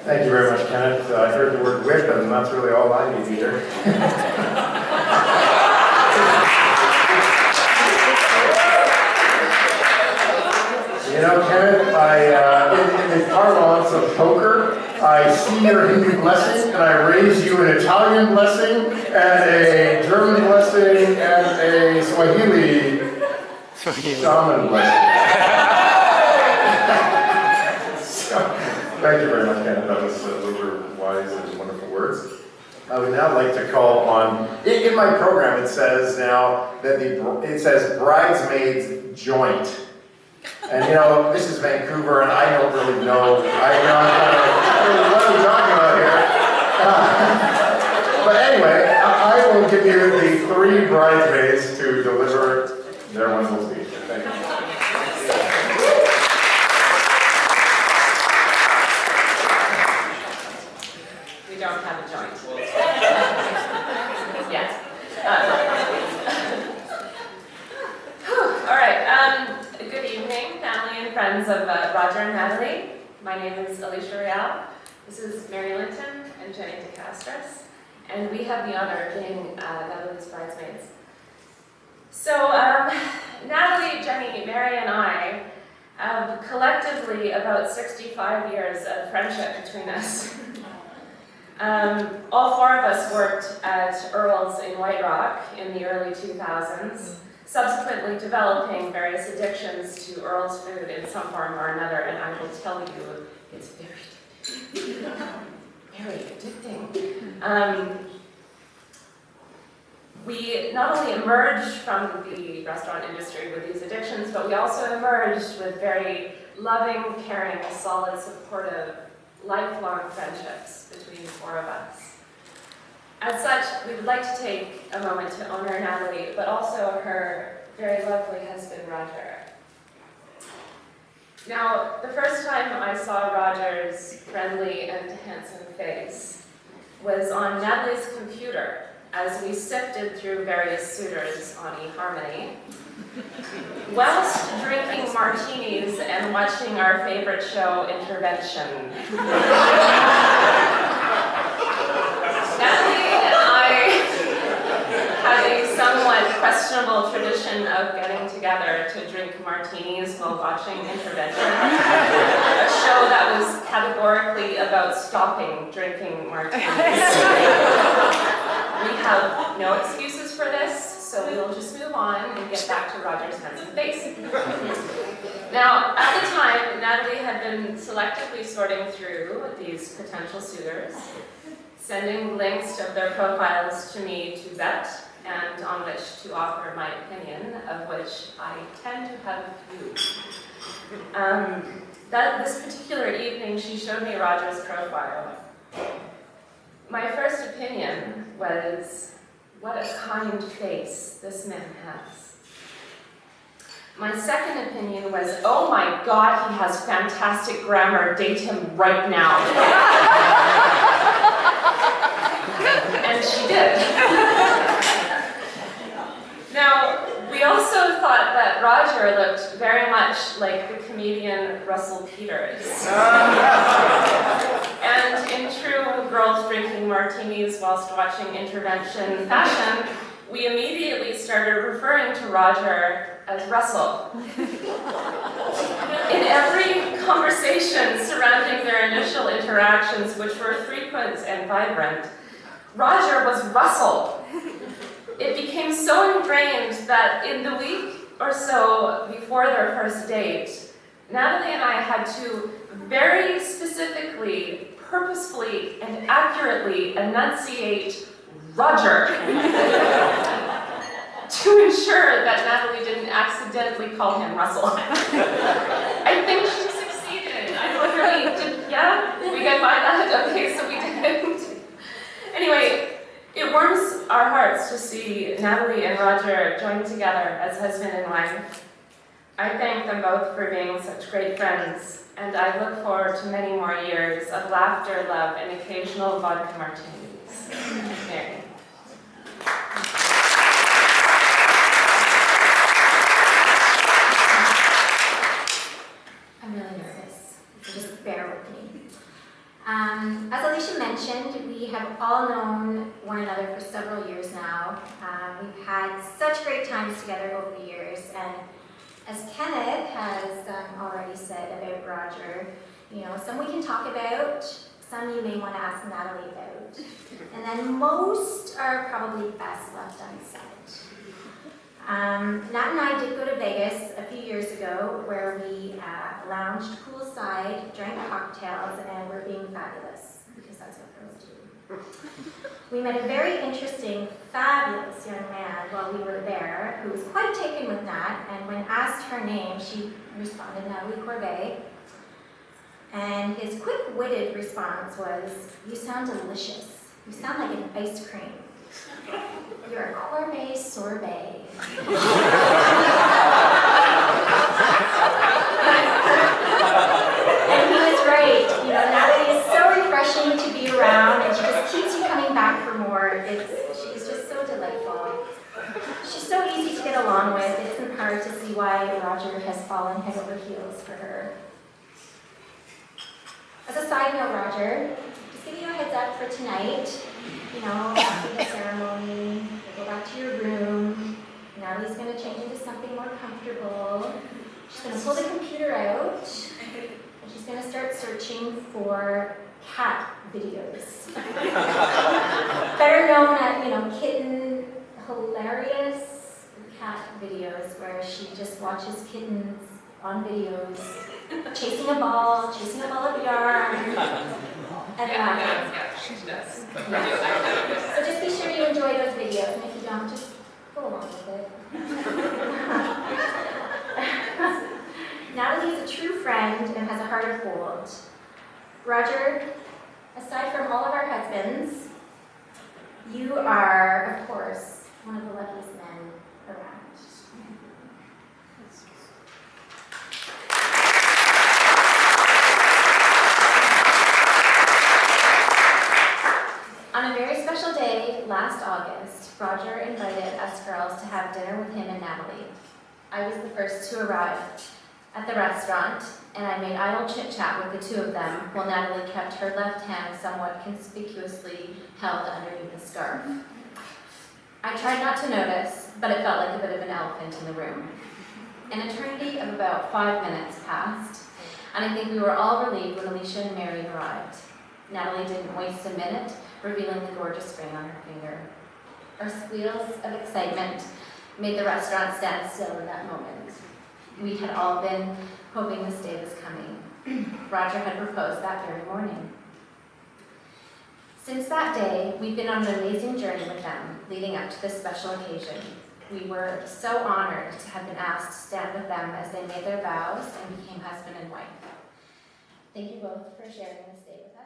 Thank you very much, Kenneth. I heard the word whip, and that's really all I need either. You know, Kenneth, in the parlance of poker, I see your Hindu blessing, and I raise you an Italian blessing, and a German blessing, and a Swahili shaman blessing. Thank you very much, Kenneth. Those were wise and wonderful words. I would now like to call on, in my program it says now that it says Bridesmaids Joint. And you know, this is Vancouver and I don't really know, I don't know what I'm talking about here. But anyway, I will give you the 3 bridesmaids to deliver their wonderful speech. Thank you. We don't have a joint. Yes. All right. Good evening, family and friends of Roger and Natalie. My name is Alicia Real. This is Mary Linton and Jenny DeCastris, and we have the honor of being Natalie's bridesmaids. So, Natalie, Jenny, Mary, and I have collectively about 65 years of friendship between us. All 4 of us worked at Earl's in White Rock in the early 2000s, subsequently developing various addictions to Earl's food in some form or another, and I will tell you, it's very addicting. We not only emerged from the restaurant industry with these addictions, but we also emerged with very loving, caring, solid, supportive, lifelong friendships between the 4 of us. As such, we would like to take a moment to honor Natalie, but also her very lovely husband, Roger. Now, the first time I saw Roger's friendly and handsome face was on Natalie's computer as we sifted through various suitors on eHarmony, whilst drinking martinis and watching our favorite show, Intervention. Natalie and I had a somewhat questionable tradition of getting together to drink martinis while watching Intervention, a show that was categorically about stopping drinking martinis. We have no excuses for this, so we will just move on and get back to Roger's handsome face. Now, at the time, Natalie had been selectively sorting through these potential suitors, sending links of their profiles to me to vet, and on which to offer my opinion, of which I tend to have a few. This particular evening, she showed me Roger's profile. My first opinion was, what a kind face this man has. My second opinion was, oh my God, he has fantastic grammar, date him right now. And she did. Now, we also thought that Roger looked very much like the comedian Russell Peters. And in true girls drinking martinis whilst watching Intervention fashion, we immediately started referring to Roger as Russell. In every conversation surrounding their initial interactions, which were frequent and vibrant, Roger was Russell. It became so ingrained that in the week or so before their first date, Natalie and I had to very specifically, purposefully, and accurately enunciate Roger to ensure that Natalie didn't accidentally call him Russell. I think she succeeded. I literally did, yeah? We got by that? Okay, so we did. Anyway, it warms our hearts to see Natalie and Roger joined together as husband and wife. I thank them both for being such great friends, and I look forward to many more years of laughter, love, and occasional vodka martinis. Mary. I'm really nervous, so just bear with me. have all known one another for several years now. We've had such great times together over the years, and as Kenneth has already said about Roger, you know, some we can talk about, some you may want to ask Natalie about, and then most are probably best left unsaid. Nat and I did go to Vegas a few years ago, where we lounged poolside, drank cocktails, and were being fabulous, because that's what girls do. We met a very interesting, fabulous young man while we were there, who was quite taken with Nat, and when asked her name, she responded Natalie Corbet. And his quick-witted response was, "You sound delicious. You sound like an ice cream. You're a Corbet sorbet." And he was right. You know, Natalie is so refreshing to be around, and she just keeps you coming back for more. She's just so delightful. She's so easy to get along with. It isn't hard to see why Roger has fallen head over heels for her. As a side note, Roger, just giving you a heads up for tonight. You know, after the ceremony, you'll go back to your room. Natalie's going to change into something more comfortable. She's going to pull the computer out, and she's going to start searching for cat videos. Better known as, you know, kitten hilarious cat videos, where she just watches kittens on videos, chasing a ball of yarn, and laughing. She does. So just be sure you enjoy those videos, and if you don't, just go along with it. Natalie is a true friend and has a heart of gold. Roger, aside from all of our husbands, you are, of course, one of the luckiest men around. On a very special day last August, Roger invited us girls to have dinner with him and Natalie. I was the first to arrive at the restaurant, and I made idle chit-chat with the two of them, while Natalie kept her left hand somewhat conspicuously held underneath a scarf. I tried not to notice, but it felt like a bit of an elephant in the room. An eternity of about 5 minutes passed, and I think we were all relieved when Alicia and Mary arrived. Natalie didn't waste a minute, revealing the gorgeous ring on her finger. Our squeals of excitement made the restaurant stand still in that moment. We had all been hoping this day was coming. Roger had proposed that very morning. Since that day, we've been on an amazing journey with them, leading up to this special occasion. We were so honored to have been asked to stand with them as they made their vows and became husband and wife. Thank you both for sharing this day with us.